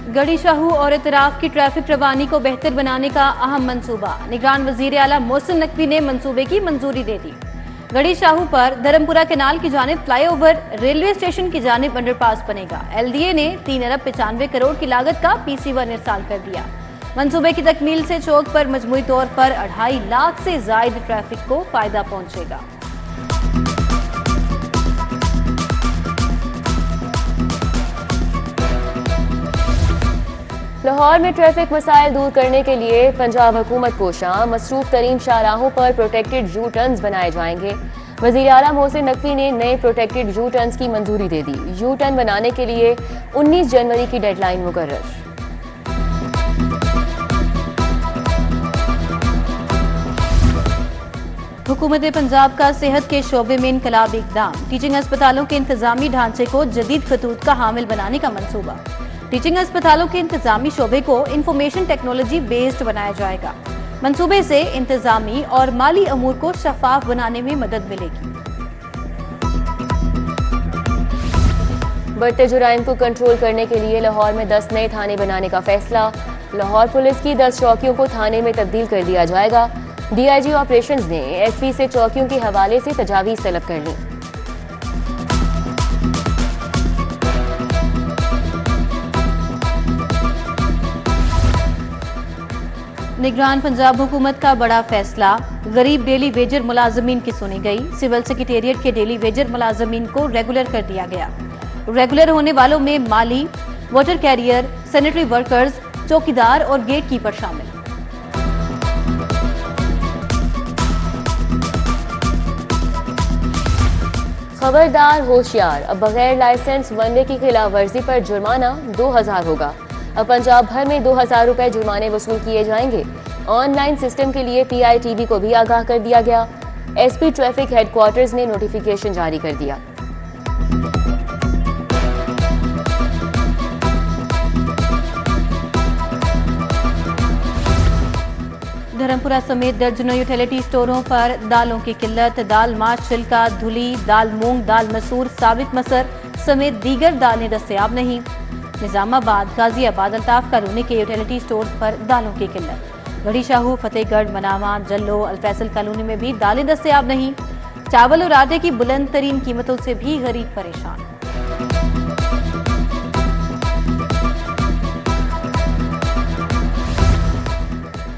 गढ़ी शाहू और इतराफ की ट्रैफिक रवानी को बेहतर बनाने का अहम मंसूबा। निगरान वजीर आला मोहसिन नकवी ने मंसूबे की मंजूरी दे दी। गढ़ी शाहू पर धर्मपुरा कैनाल की जानिब फ्लाईओवर, रेलवे स्टेशन की जानिब अंडरपास बनेगा। LDA ने 3 अरब 95 करोड़ की लागत का PC1 इरसाल कर दिया। मंसूबे की तकमील से चौक पर मजमूई तौर पर 2.5 लाख से ज्यादा ट्रैफिक को फायदा पहुंचेगा। लाहौर में ट्रैफिक मसाइल दूर करने के लिए पंजाब हुकूमत कोशां मसरूफ तरीन शाहराहों पर प्रोटेक्टेड यू टर्न्स बनाए जाएंगे। वज़ीर आला मोहसिन नकवी ने नए प्रोटेक्टेड यू टर्न्स की मंजूरी दे दी। यू टर्न बनाने के लिए 19 जनवरी की डेडलाइन मुकर्रर। हुकूमत पंजाब का सेहत के शोबे में इनकलाबी इक़दाम। टीचिंग अस्पतालों के इंतजामी ढांचे को जदीद खतूत का हामिल बनाने का मंसूबा। टीचिंग अस्पतालों के इंतजामी शोबे को इंफॉर्मेशन टेक्नोलॉजी बेस्ड बनाया जाएगा। मंसूबे से इंतजामी और माली अमूर को शफाफ बनाने में मदद मिलेगी। बढ़ते जुराइम को कंट्रोल करने के लिए लाहौर में 10 नए थाने बनाने का फैसला। लाहौर पुलिस की 10 चौकियों को थाने में तब्दील कर दिया जाएगा। DIG ऑपरेशंस ने SP से चौकियों के हवाले से तजावीज़ तलब कर ली। निगरान पंजाब हुकूमत का बड़ा फैसला। गरीब डेली वेजर मुलाजमीन की सुनी गई। सिविल सेक्रेटेरिएट के डेली वेजर मुलाजमीन को रेगुलर कर दिया गया। रेगुलर होने वालों में माली, वाटर कैरियर, सैनिटरी वर्कर्स, चौकीदार और गेट कीपर शामिल। खबरदार होशियार, अब बगैर लाइसेंस वन वे की खिलाफ वर्जी पर जुर्माना 2000 होगा। अब पंजाब भर में 2000 रुपए जुर्माने वसूल किए जाएंगे। ऑनलाइन सिस्टम के लिए PITB को भी आगाह कर दिया गया। SP ट्रैफिक हेडक्वार्टर्स ने नोटिफिकेशन जारी कर दिया। धर्मपुरा समेत दर्जनों यूटिलिटी स्टोरों पर दालों की किल्लत। दाल माश, छिलका, धुली, दाल मूंग, दाल मसूर, साबित मसर समेत दीगर दालें दस्तयाब नहीं। निजामाबाद, गाजियाबाद, अल्ताफ कॉलोनी के यूटिलिटी स्टोर पर दालों की किल्लत। गढ़ी शाहू, फतेहगढ़, मनावा, जल्लो, अल-फैसल कॉलोनी में भी दालें दस्तयाब नहीं। चावल और आटे की बुलंद तरीन कीमतों से भी गरीब परेशान।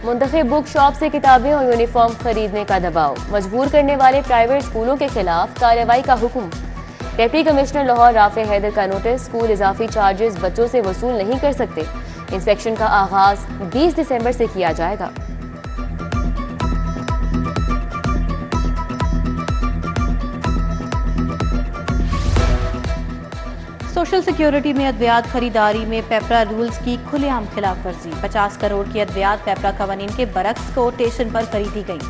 मुंतखब बुक शॉप से किताबें और यूनिफॉर्म खरीदने का दबाव। मजबूर करने वाले प्राइवेट स्कूलों के खिलाफ कार्रवाई का हुक्म। डिप्टी कमिश्नर लाहौर राफे हैदर का नोटिस। स्कूल इजाफी चार्जेस बच्चों से वसूल नहीं कर सकते। इंस्पेक्शन का आगाज 20 दिसंबर से किया जाएगा। सोशल सिक्योरिटी में अद्वियात खरीदारी में पेपरा रूल्स की खुलेआम खिलाफ वर्जी। 50 करोड़ की अद्वियात पेपरा कवानीन के बरक्स कोटेशन पर खरीदी गई।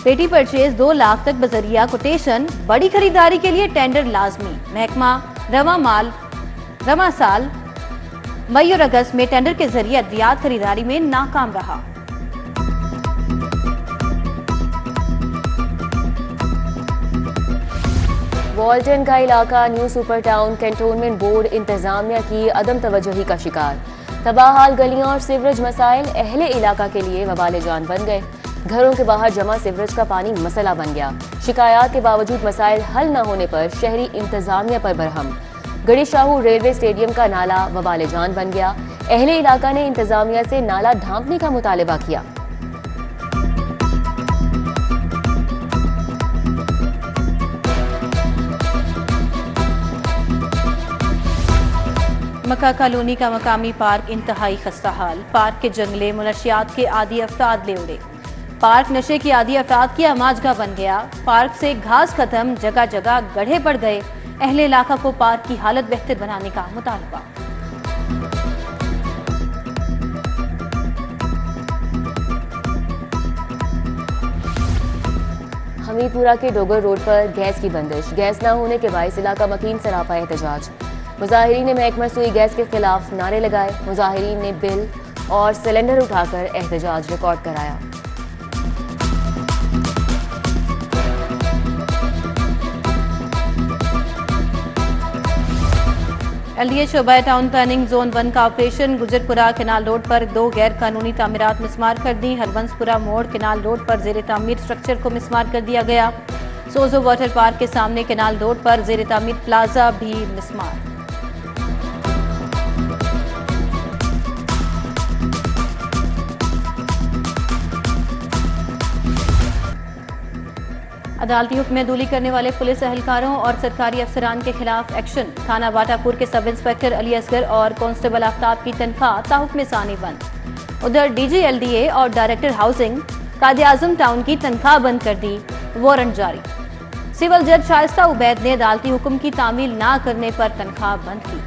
पेटी परचेज 2 लाख तक बजरिया कोटेशन। बड़ी खरीदारी के लिए टेंडर लाजमी। महकमा रवा साल मई और अगस्त में टेंडर के जरिए अद्वियात खरीदारी में नाकाम रहा। वॉल्टन का इलाका new super town cantonment board इंतजामिया की अदम तवज्जोही का शिकार। तबाहाल गलियां और सीवरेज मसाइल अहले इलाका के लिए वबाल जान बन गए। घरों के बाहर जमा सीवरेज का पानी मसला बन गया। शिकायत के बावजूद मसाइल हल न होने पर शहरी इंतजामिया पर बरहम। गढ़ी शाहू रेलवे स्टेडियम का नाला वबाल जान बन गया। अहले इलाका ने इंतजामिया से नाला ढांपने का मुतालबा किया। मक्का कॉलोनी का मकामी पार्क इंतहाई खस्ता हाल। पार्क के जंगले मुनशियात के आदि अफराद ले उड़े। पार्क नशे की आदि अफराद की आमाजगाह बन गया। पार्क से घास खत्म, जगह जगह गड्ढे पड़ गए। अहले इलाका को पार्क की हालत बेहतर बनाने का मुतालबा। हमीरपुरा के डोगर रोड पर गैस की बंदिश। गैस न होने के बायस इलाका मकीन सरापा एहतजाज। मुजाहिरीन ने महकमा सुई गैस के खिलाफ नारे लगाए। मुजाहिरीन ने बिल और सिलेंडर उठाकर एहतजाज रिकॉर्ड कराया। LDA शोबा टाउन प्लानिंग जोन 1 का ऑपरेशन। गुजरपुरा केनाल रोड पर 2 गैर कानूनी तामीरात मिसमार कर दी। हरबंसपुरा मोड़ केनाल रोड पर जेर तामीर स्ट्रक्चर को मिसमार कर दिया गया। सोजो वाटर पार्क के सामने केनाल रोड पर जेर तामीर प्लाजा भी मिसमार। अदालती हुक्म में दूली करने वाले पुलिस एहलकारों और सरकारी अफसरान के खिलाफ एक्शन। थाना बाटापुर के सब इंस्पेक्टर अली असगर और कांस्टेबल आफ्ताब की तनख्वाह ताहुक्म सानी बंद। उधर DG LDA और डायरेक्टर हाउसिंग कायद-ए-आज़म टाउन की तनख्वाह बंद कर दी। वारंट जारी। सिविल जज शाइस्ता उबैद ने अदालती हुक्म की तामील ना करने पर तनख्वाह बंद की।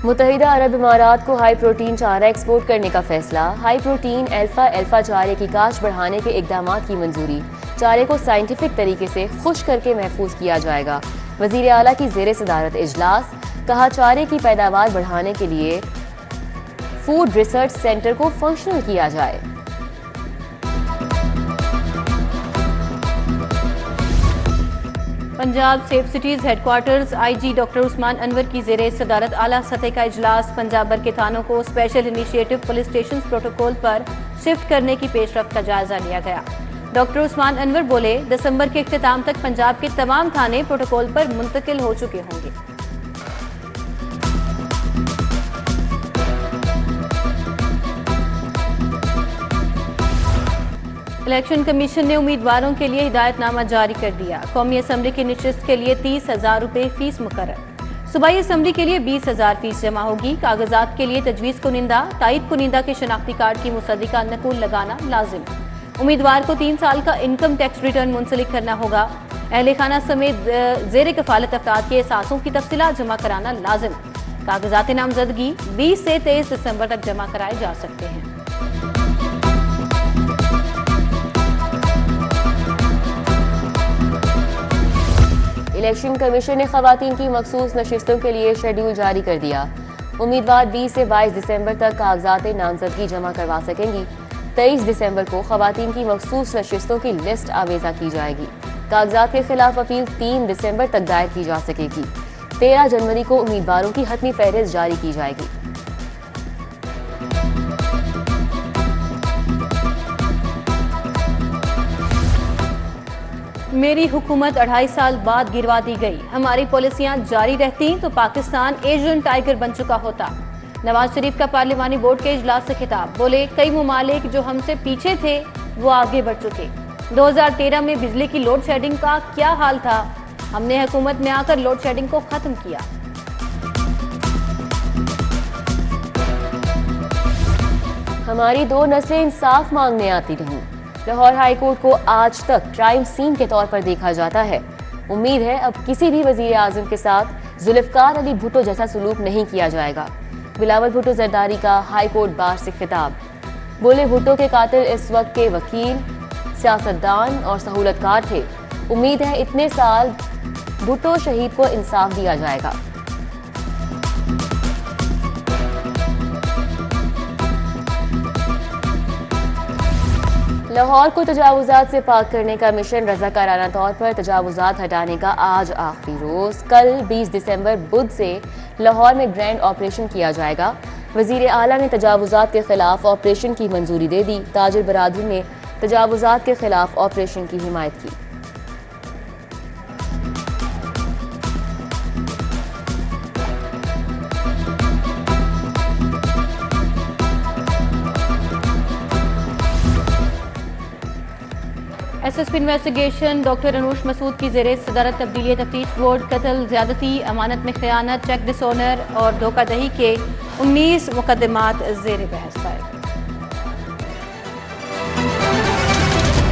मुत्तहिदा अरब इमारात को हाई प्रोटीन चारा एक्सपोर्ट करने का फैसला। हाई प्रोटीन अल्फा चारे की काश्त बढ़ाने के इकदाम की मंजूरी। चारे को साइंटिफिक तरीके से खुश करके महफूज किया जाएगा। वजीर आला की जेर सदारत इजलास। कहा चारे की पैदावार बढ़ाने के लिए फूड रिसर्च सेंटर को फंक्शनल किया जाए। Punjab safe cities headquarters IG doctor Usman Anwar की जेर सदारत आला सतह का इजलास। पंजाब भर के थानों को special initiative police station protocol पर शिफ्ट करने की पेशरफ्त का जायजा लिया गया। डॉक्टर उस्मान अनवर बोले, दिसंबर के इख्तिताम तक पंजाब के तमाम थाने प्रोटोकॉल पर मुंतकिल हो चुके होंगे। इलेक्शन कमीशन ने उम्मीदवारों के लिए हिदायतनामा जारी कर दिया। कौमी असम्बली की नशिस्त के लिए 30,000 रुपये फीस मुकर्रर। सूबाई असम्बली के लिए 20,000 फीस जमा होगी। कागजात के लिए तजवीज़ कुनिंदा, तायद कुनिंदा के शनाख्ती कार्ड की मुसद्दिका नकूल लगाना लाजिम। उम्मीदवार को 3 साल का इनकम टैक्स रिटर्न मुंसलिक करना होगा। अहले खाना समेत जेर कफालत अफराद के एहसासों की तफसीलात जमा कराना लाजिम। कागजात नामजदगी 20 से 23 दिसंबर तक जमा कराए जा सकते हैं। इलेक्शन कमीशन ने खवातीन की मखसूस नशिस्तों के लिए शेड्यूल जारी कर दिया। उम्मीदवार 20 से 22 दिसंबर तक कागजात नामजदगी जमा करवा सकेंगी। 23 दिसंबर को खवातीन की मखसूस नशिस्तों की लिस्ट आवेजा की जाएगी। कागजात के खिलाफ अपील 3 दिसंबर तक दायर की जा सकेगी। 13 जनवरी को उम्मीदवारों की हतमी फहरिस्त जारी की जाएगी। मेरी हुकूमत 2.5 साल बाद गिरवा दी गई। हमारी पॉलिसियां जारी रहती तो पाकिस्तान एशियन टाइगर बन चुका होता। नवाज शरीफ का पार्लिमानी बोर्ड के इजलास से खिताब। बोले, कई मुमालिक जो हमसे पीछे थे वो आगे बढ़ चुके। 2013 में बिजली की लोड शेडिंग का क्या हाल था। हमने हुकूमत में आकर लोड शेडिंग को खत्म किया। हमारी 2 नस्लें इंसाफ मांगने आती रहीं। लाहौर हाई कोर्ट को आज तक क्राइम सीन के तौर पर देखा जाता है। उम्मीद है अब किसी भी वजीर आजम के साथ जुल्फकार अली भुट्टो जैसा सलूक नहीं किया जाएगा। बिलावल भुट्टो जरदारी का हाई कोर्ट बार से खिताब। बोले, भुट्टो के कातिल इस वक्त के वकील, सियासतदान और सहूलतकार थे। उम्मीद है इतने साल भुट्टो शहीद को इंसाफ दिया जाएगा। लाहौर को तजावुजात से पाक करने का मिशन रज़ाकाराना तौर पर तजावुजात हटाने का आज आखिरी रोज। कल 20 दिसंबर बुध से लाहौर में ग्रैंड ऑपरेशन किया जाएगा। वजीर आला ने तजावुजात के खिलाफ ऑपरेशन की मंजूरी दे दी। ताजिर बरादरी ने तजावुजात के खिलाफ ऑपरेशन की हिमायत की। SSP investigation doctor Anoosh Masood की जेर सदारत तब्दीली तफ्तीश बोर्ड कत्ल, ज्यादती, अमानत में खयानत, चेक डिसऑनर और धोखाधड़ी के 19 मुकदमात जेर बहस पाए।